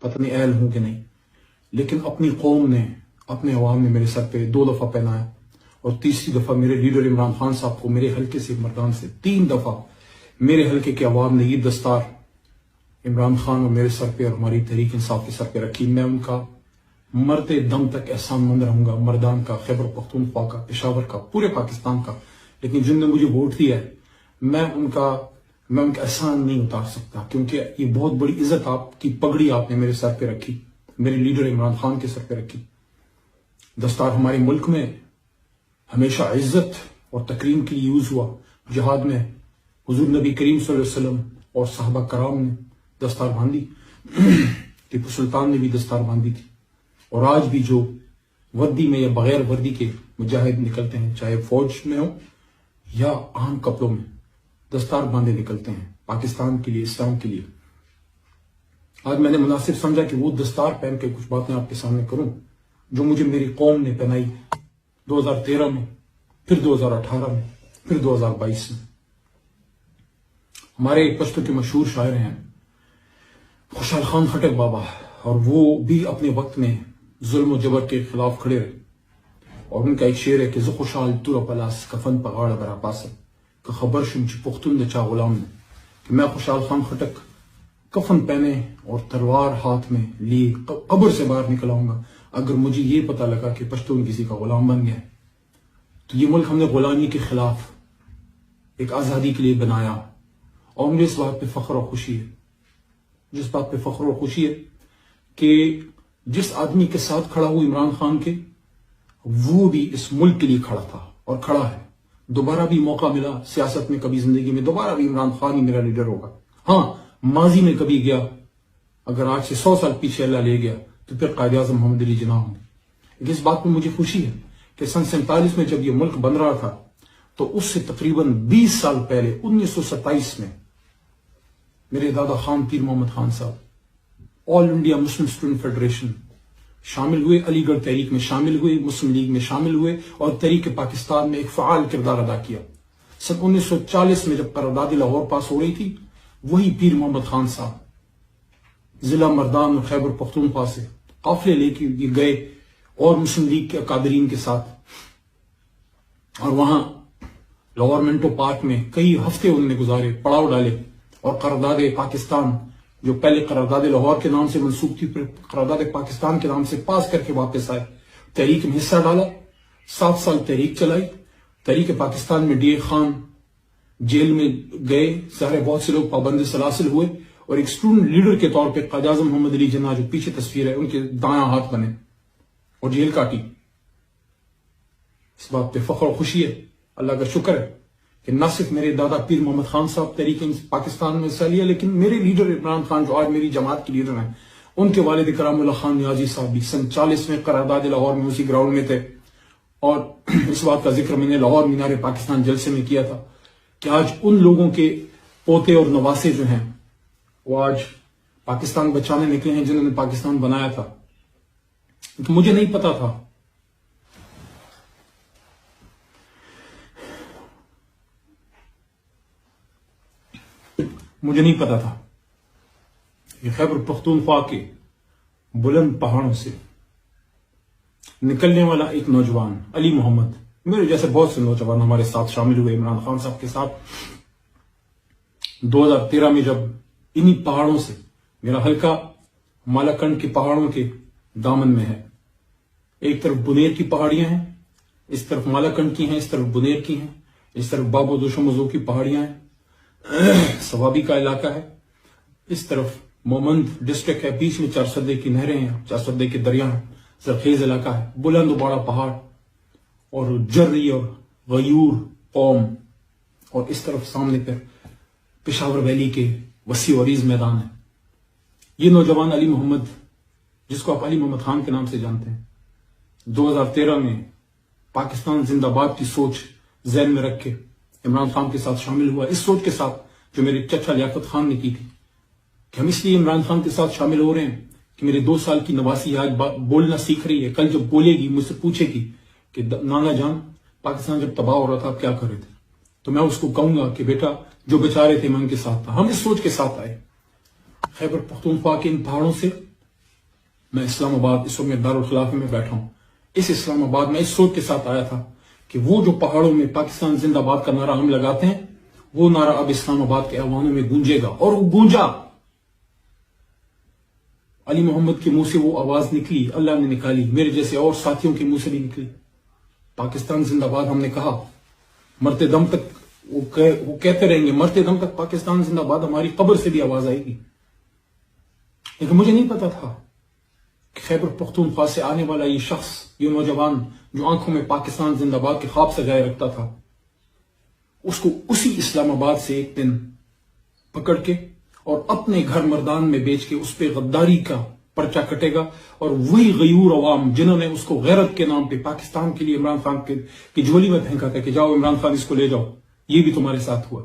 پتہ نہیں اہل ہوں کہ نہیں، لیکن اپنی قوم نے، اپنے عوام نے میرے سر پہ 2 دفعہ پہنایا، اور تیسری دفعہ میرے لیڈر عمران خان صاحب کو میرے حلقے سے مردان سے 3 دفعہ میرے حلقے کے عوام نے یہ دستار عمران خان اور میرے سر پہ اور ہماری تحریک انصاف کے سر پہ رکھی۔ میں ان کا مرتے دم تک احسان مند رہوں گا، مردان کا، خیبر پختونخوا کا، پشاور کا، پورے پاکستان کا۔ لیکن جن نے مجھے ووٹ دیا ہے، میں ان کا احسان نہیں اتار سکتا، کیونکہ یہ بہت بڑی عزت، آپ کی پگڑی آپ نے میرے سر پہ رکھی، میرے لیڈر عمران خان کے سر پہ رکھی۔ دستار ہمارے ملک میں ہمیشہ عزت اور تکریم کے لیے یوز ہوا۔ جہاد میں حضور نبی کریم صلی اللہ علیہ وسلم اور صحابہ کرام نے دستار باندھی، ٹیپو سلطان نے بھی دستار باندھی تھی، اور آج بھی جو وردی میں یا بغیر وردی کے مجاہد نکلتے ہیں، چاہے فوج میں ہو یا عام کپڑوں میں، دستار باندھے نکلتے ہیں پاکستان کے لیے، اسلام کے لیے۔ آج میں نے مناسب سمجھا کہ وہ دستار پہن کے کچھ باتیں آپ کے سامنے کروں جو مجھے میری قوم نے پہنائی 2013 میں، پھر 2018 میں، پھر 2022 میں۔ ہمارے پشتو کے مشہور شاعر ہیں خوشحال خان خٹک بابا، اور وہ بھی اپنے وقت میں ظلم و جبر کے خلاف کھڑے رہے، اور ان کا ایک شعر ہے کہ ز خوشحال تور پلاس کفن پگاڑ برا پاسے کہ خبر شم چھ پختون دچا غلام نے، کہ میں خوشحال خان خٹک کفن پہنے اور تلوار ہاتھ میں لیے قبر سے باہر نکل آؤں گا اگر مجھے یہ پتہ لگا کہ پشتون کسی کا غلام بن گیا ہے۔ تو یہ ملک ہم نے غلامی کے خلاف ایک آزادی کے لیے بنایا، اور مجھے اس بات پہ فخر اور خوشی ہے، جس بات پہ فخر اور خوشی ہے کہ جس آدمی کے ساتھ کھڑا ہوا عمران خان کے، وہ بھی اس ملک کے لیے کھڑا تھا اور کھڑا ہے۔ دوبارہ بھی موقع ملا سیاست میں، کبھی زندگی میں، دوبارہ بھی عمران خان ہی میرا لیڈر ہوگا۔ ہاں، ماضی میں کبھی گیا، اگر آج سے 100 سال پیچھے اللہ لے گیا تو پھر قائد اعظم محمد علی جناح ہوں گے۔ لیکن اس بات پہ مجھے خوشی ہے کہ سن 47 میں جب یہ ملک بن رہا تھا تو اس سے تقریباً 20 سال پہلے 1927 میں میرے دادا خان پیر محمد خان صاحب آل انڈیا مسلم اسٹوڈنٹ فیڈریشن شامل ہوئے، علی گڑھ تحریک میں شامل ہوئے، مسلم لیگ میں شامل ہوئے، اور تحریک پاکستان میں ایک فعال کردار ادا کیا۔ سن 1940 میں جب قرارداد لاہور پاس ہو رہی تھی، وہی پیر محمد خان صاحب ضلع مردان اور خیبر پختونخوا سے قافلے لے کے گئے اور مسلم لیگ کے اکابرین کے ساتھ، اور وہاں لاہور منٹو پارک میں کئی ہفتے انہوں نے گزارے، پڑاؤ ڈالے، اور قرارداد پاکستان جو پہلے قرارداد لاہور کے نام سے منسوخ تھی، پھر قرارداد پاکستان کے نام سے پاس کر کے واپس آئے، تحریک میں حصہ ڈالا، 7 سال تحریک چلائی۔ تحریک پاکستان میں ڈی اے خان جیل میں گئے، سارے بہت سے لوگ پابند سلاسل ہوئے، اور ایک اسٹوڈنٹ لیڈر کے طور پہ قائد اعظم محمد علی جناح جو پیچھے تصویر ہے ان کے دایاں ہاتھ بنے اور جیل کاٹی۔ اس بات پہ فخر و خوشی ہے، اللہ کا شکر ہے کہ نہ صرف میرے دادا پیر محمد خان صاحب تحریک پاکستان میں حصہ لیا، لیکن میرے لیڈر عمران خان جو آج میری جماعت کے لیڈر ہیں، ان کے والد کرام اللہ خان نیازی صاحب بھی سن 40 میں قرارداد لاہور میں اسی گراؤنڈ میں تھے۔ اور اس بات کا ذکر میں نے لاہور مینار پاکستان جلسے میں کیا تھا کہ آج ان لوگوں کے پوتے اور نواسے جو ہیں وہ آج پاکستان بچانے نکلے ہیں جنہوں نے پاکستان بنایا تھا۔ تو مجھے نہیں پتا تھا، یہ خیبر پختونخوا کے بلند پہاڑوں سے نکلنے والا ایک نوجوان علی محمد، میرے جیسے بہت سے نوجوان ہمارے ساتھ شامل ہوئے عمران خان صاحب کے ساتھ 2013 میں، جب انہی پہاڑوں سے، میرا حلقہ مالاکنڈ کے پہاڑوں کے دامن میں ہے، ایک طرف بنیر کی پہاڑیاں ہیں، اس طرف مالاکنڈ کی ہیں، اس طرف بنیر کی ہیں، اس طرف بابو دوشمزو کی پہاڑیاں ہیں، سوابی کا علاقہ ہے، اس طرف مومند ڈسٹرکٹ ہے، بیچ میں 4 سدے کی نہریں ہیں، 4 سدے کے دریا ہیں، زرخیز علاقہ ہے، بلند و باڑا پہاڑ، اور جری اور غیور قوم، اور اس طرف سامنے پر پشاور ویلی کے وسیع و عریض میدان ہے۔ یہ نوجوان علی محمد، جس کو آپ علی محمد خان کے نام سے جانتے ہیں، 2013 میں پاکستان زندہ باد کی سوچ ذہن میں رکھ کے عمران خان کے ساتھ شامل ہوا، اس سوچ کے ساتھ جو میرے چچا لیاقت خان نے کی تھی کہ ہم اس لیے عمران خان کے ساتھ شامل ہو رہے ہیں کہ میرے 2 سال کی نواسی آج بولنا سیکھ رہی ہے، کل جب بولے گی مجھ سے پوچھے گی کہ نانا جان پاکستان جب تباہ ہو رہا تھا آپ کیا کر رہے تھے، تو میں اس کو کہوں گا کہ بیٹا جو بچا رہے تھے میں ان کے ساتھ تھا۔ ہم اس سوچ کے ساتھ آئے، خیبر پختونخوا کے ان پہاڑوں سے میں اسلام آباد اس وقت میں دارالخلافہ میں بیٹھا ہوں. اس اسلام آباد میں اس سوچ کے ساتھ آیا تھا کہ وہ جو پہاڑوں میں پاکستان زندہ باد کا نعرہ ہم لگاتے ہیں وہ نعرہ اب اسلام آباد کے ایوانوں میں گونجے گا. اور وہ گونجا. علی محمد کے منہ سے وہ آواز نکلی, اللہ نے نکالی, میرے جیسے اور ساتھیوں کے منہ سے بھی نکلی. پاکستان زندہ باد ہم نے کہا, مرتے دم تک وہ کہتے رہیں گے, مرتے دم تک پاکستان زندہ باد, ہماری قبر سے بھی آواز آئے گی. لیکن مجھے نہیں پتا تھا کہ خیبر پختونخوا سے آنے والا یہ شخص, یہ نوجوان جو آنکھوں میں پاکستان زندہ باد کے خواب سجائے رکھتا تھا, اس کو اسی اسلام آباد سے ایک دن پکڑ کے اور اپنے گھر مردان میں بیچ کے اس پہ غداری کا پرچہ کٹے گا. اور وہی غیور عوام جنہوں نے اس کو غیرت کے نام پہ پاکستان کے لیے عمران خان کی جھولی میں پھینکا تھا کہ جاؤ عمران خان اس کو لے جاؤ, یہ بھی تمہارے ساتھ ہوا.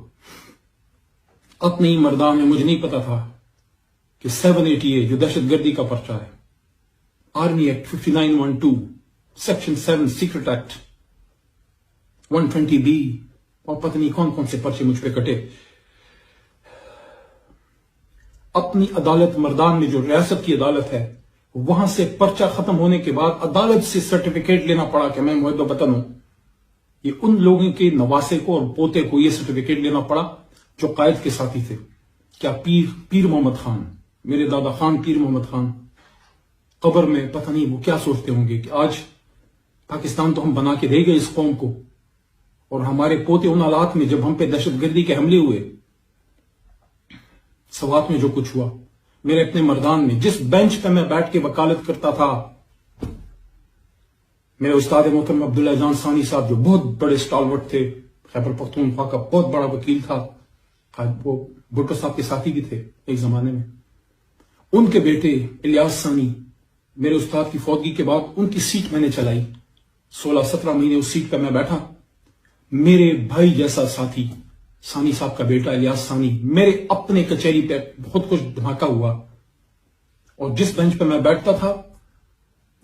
اپنے ہی مردان میں مجھے نہیں پتا تھا کہ 780A جو دہشت گردی کا پرچہ ہے, army act 5912, section 7 secret act 120B اور پتہ نہیں کون کون سے پرچے مجھ پہ کٹے. اپنی عدالت مردان میں جو ریاست کی عدالت ہے, وہاں سے پرچہ ختم ہونے کے بعد عدالت سے سرٹیفکیٹ لینا پڑا کہ میں محب وطن ہوں. یہ ان لوگوں کے نواسے کو اور پوتے کو یہ سرٹیفکیٹ لینا پڑا جو قائد کے ساتھی تھے. کیا پیر محمد خان, میرے دادا خان پیر محمد خان, قبر میں پتہ نہیں وہ کیا سوچتے ہوں گے کہ آج پاکستان تو ہم بنا کے دے گئے اس قوم کو, اور ہمارے پوتے ان حالات میں جب ہم پہ دہشت گردی کے حملے ہوئے, سوات میں جو کچھ ہوا, میرے اپنے مردان میں جس بینچ پہ میں بیٹھ کے وکالت کرتا تھا, میرے استاد محترم عبداللہ جان ثانی صاحب جو بہت بڑے اسٹالورٹ تھے, خیبر پختونخوا کا بہت بڑا وکیل تھا, وہ بھٹو صاحب کے ساتھی بھی تھے ایک زمانے میں, ان کے بیٹے الیاس ثانی, میرے استاد کی فوتگی کے بعد ان کی سیٹ میں نے چلائی. 16-17 مہینے اس سیٹ پہ میں بیٹھا. میرے بھائی جیسا ساتھی ثانی صاحب کا بیٹا الیاس ثانی, میرے اپنے کچہری پہ بہت کچھ دھماکہ ہوا, اور جس بینچ پہ میں بیٹھتا تھا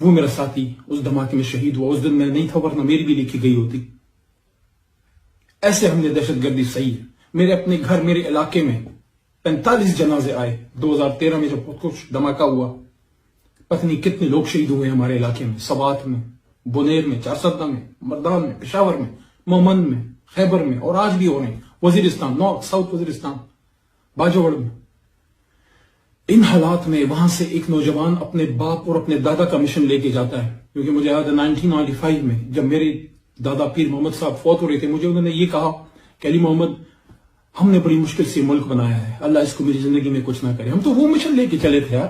وہ میرا ساتھی اس دھماکے میں شہید ہوا. اس دن میں نہیں تھا, ورنہ میری بھی لکھی گئی ہوتی. ایسے ہم نے دہشت گردی صحیح ہے. میرے اپنے گھر, میرے علاقے میں 45 جنازے آئے. 2013 میں جب بہت کچھ دھماکہ ہوا, پتہ نہیں کتنے لوگ شہید ہوئے ہمارے علاقے میں, سوات میں, بونیر میں, چارسدہ میں, مردان میں, پشاور میں, مومند میں, خیبر میں, اور آج بھی ہو رہے ہیں وزیرستان, نارتھ ساؤتھ وزیرستان, باجوڑ میں. ان حالات میں وہاں سے ایک نوجوان اپنے باپ اور اپنے دادا کا مشن لے کے جاتا ہے. کیونکہ مجھے یاد ہے 1995 میں جب میرے دادا پیر محمد صاحب فوت ہو رہے تھے, مجھے انہوں نے یہ کہا کہ علی محمد ہم نے بڑی مشکل سے ملک بنایا ہے, اللہ اس کو میری زندگی میں کچھ نہ کرے. ہم تو وہ مشن لے کے چلے تھے یار,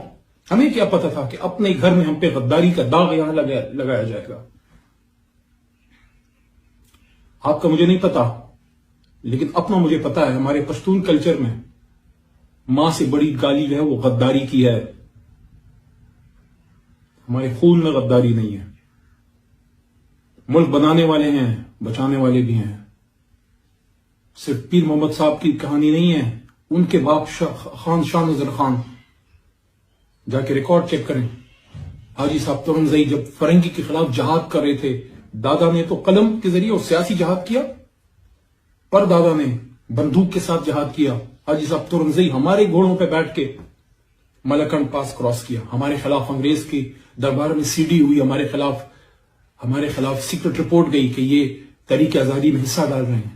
ہمیں کیا پتا تھا کہ اپنے گھر میں ہم پہ غداری کا داغ یہاں لگایا جائے گا. آپ کا مجھے نہیں پتا, لیکن اپنا مجھے پتا ہے. ہمارے پشتون کلچر میں ماں سے بڑی گالی جو ہے وہ غداری کی ہے. ہمارے خون میں غداری نہیں ہے. ملک بنانے والے ہیں, بچانے والے بھی ہیں. صرف پیر محمد صاحب کی کہانی نہیں ہے, ان کے باپ خان شاہ نظر خان, جا کے ریکارڈ چیک کریں. حاجی صاحب تورنزئی جب فرنگی کے خلاف جہاد کر رہے تھے, دادا نے تو قلم کے ذریعے اور سیاسی جہاد کیا, پر دادا نے بندوق کے ساتھ جہاد کیا. حاجی صاحب تورنزئی ہمارے گھوڑوں پہ بیٹھ کے ملکنڈ پاس کراس کیا. ہمارے خلاف انگریز کی دربار میں CD ہوئی, ہمارے خلاف سیکرٹ رپورٹ گئی کہ یہ تحریک آزادی میں حصہ ڈال رہے ہیں.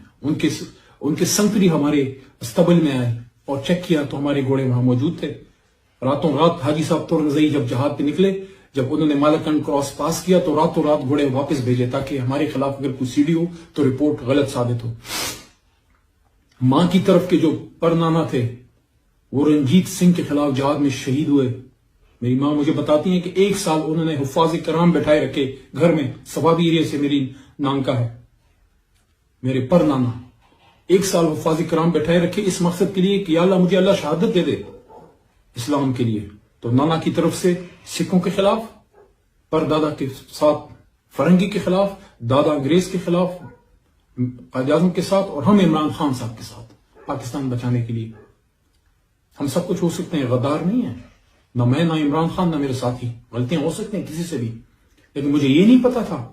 ان کے سنتری ہمارے استبل میں آئے اور چیک کیا تو ہمارے گھوڑے وہاں موجود تھے. راتوں رات حاجی صاحب تورنزئی جب جہاد پہ نکلے, جب انہوں نے مالکنڈ کراس پاس کیا تو راتوں رات گھوڑے واپس بھیجے تاکہ ہمارے خلاف اگر کوئی CD ہو تو رپورٹ غلط ثابت ہو. ماں کی طرف کے جو پرنانا تھے وہ رنجیت سنگھ کے خلاف جہاد میں شہید ہوئے. میری ماں مجھے بتاتی ہیں کہ 1 سال انہوں نے حفاظ کرام بٹھائے رکھے گھر میں. سوابی ایریا سے میری نانکا ہے, میرے پرنانا 1 سال حفاظ کرام بٹھائے رکھے اس مقصد کے لیے کہ یا اللہ مجھے اللہ شہادت دے دے اسلام کے لیے. تو نانا کی طرف سے سکھوں کے خلاف, پر دادا کے ساتھ فرنگی کے خلاف, دادا انگریز کے خلاف, قائد اعظم کے ساتھ, اور ہم عمران خان صاحب کے ساتھ پاکستان بچانے کے لیے. ہم سب کچھ ہو سکتے ہیں, غدار نہیں ہے. نہ میں, نہ عمران خان, نہ میرے ساتھی. غلطیاں ہو سکتے ہیں کسی سے بھی, لیکن مجھے یہ نہیں پتا تھا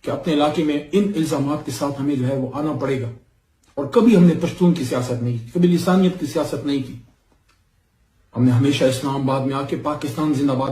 کہ اپنے علاقے میں ان الزامات کے ساتھ ہمیں جو ہے وہ آنا پڑے گا. اور کبھی ہم نے پشتون کی سیاست نہیں کی, کبھی لسانیت کی سیاست نہیں کی. ہم نے ہمیشہ اسلام آباد میں آ کے پاکستان زندہ باد